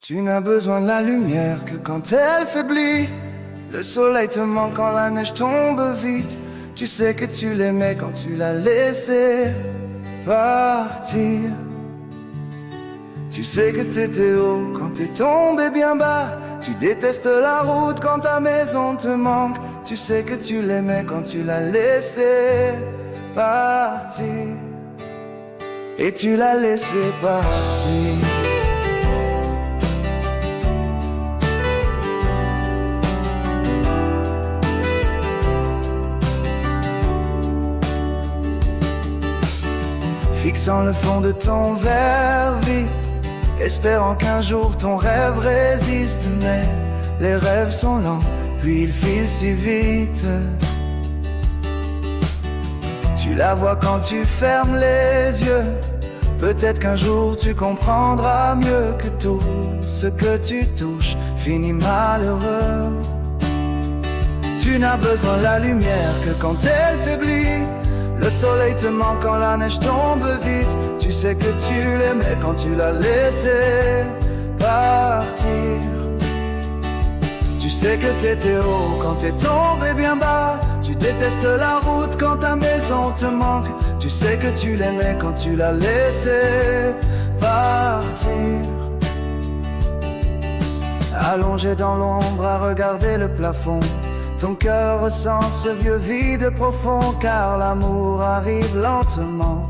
Tu n'as besoin de la lumière que quand elle faiblit. Le soleil te manque quand la neige tombe vite. Tu sais que tu l'aimais quand tu l'as laissé partir. Tu sais que t'étais haut quand t'es tombé bien bas. Tu détestes la route quand ta maison te manque. Tu sais que tu l'aimais quand tu l'as laissé partir. Et tu l'as laissé partir. Fixant le fond de ton verre vide, espérant qu'un jour ton rêve résiste. Mais les rêves sont lents, puis ils filent si vite. Tu la vois quand tu fermes les yeux. Peut-être qu'un jour tu comprendras mieux que tout ce que tu touches finit malheureux. Tu n'as besoin de la lumière que quand elle faiblit. Le soleil te manque quand la neige tombe vite. Tu sais que tu l'aimais quand tu l'as laissé partir. Tu sais que t'étais haut quand t'es tombé bien bas. Tu détestes la route quand ta maison te manque. Tu sais que tu l'aimais quand tu l'as laissé partir. Allongé dans l'ombre à regarder le plafond, ton cœur ressent ce vieux vide profond. Car l'amour arrive lentement,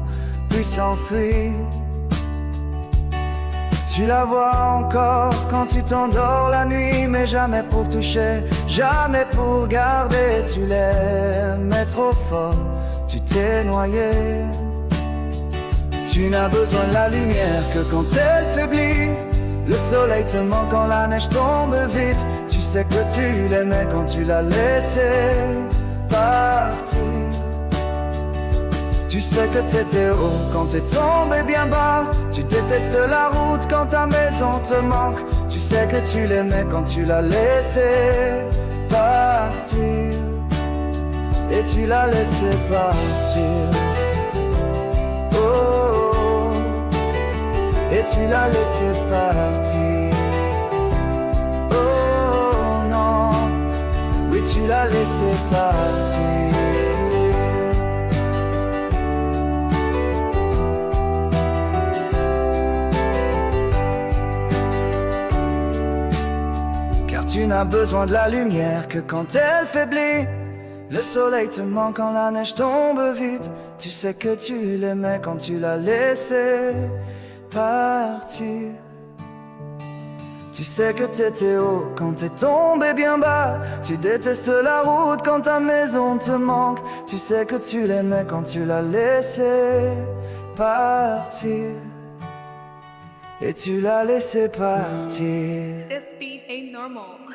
puis s'enfuit. Tu la vois encore quand tu t'endors la nuit, mais jamais pour toucher, jamais pour garder. Tu l'aimais trop fort, tu t'es noyé. Tu n'as besoin de la lumière que quand elle faiblit. Le soleil te manque quand la neige tombe vite. Tu sais que tu l'aimais quand tu l'as laissé partir. Tu sais que t'étais haut quand t'es tombé bien bas. Tu détestes la route quand ta maison te manque. Tu sais que tu l'aimais quand tu l'as laissé partir. Et tu l'as laissé partir. Oh, et tu l'as laissé partir. Oh non, oui tu l'as laissé partir. Car tu n'as besoin de la lumière que quand elle faiblit. Le soleil te manque quand la neige tombe vite. Tu sais que tu l'aimais quand tu l'as laissé partir. Tu sais que t'étais haut quand t'es tombé bien bas. Tu détestes la route quand ta maison te manque. Tu sais que tu l'aimais quand tu l'as laissé partir. Et tu l'as laissé partir. This beat ain't normal.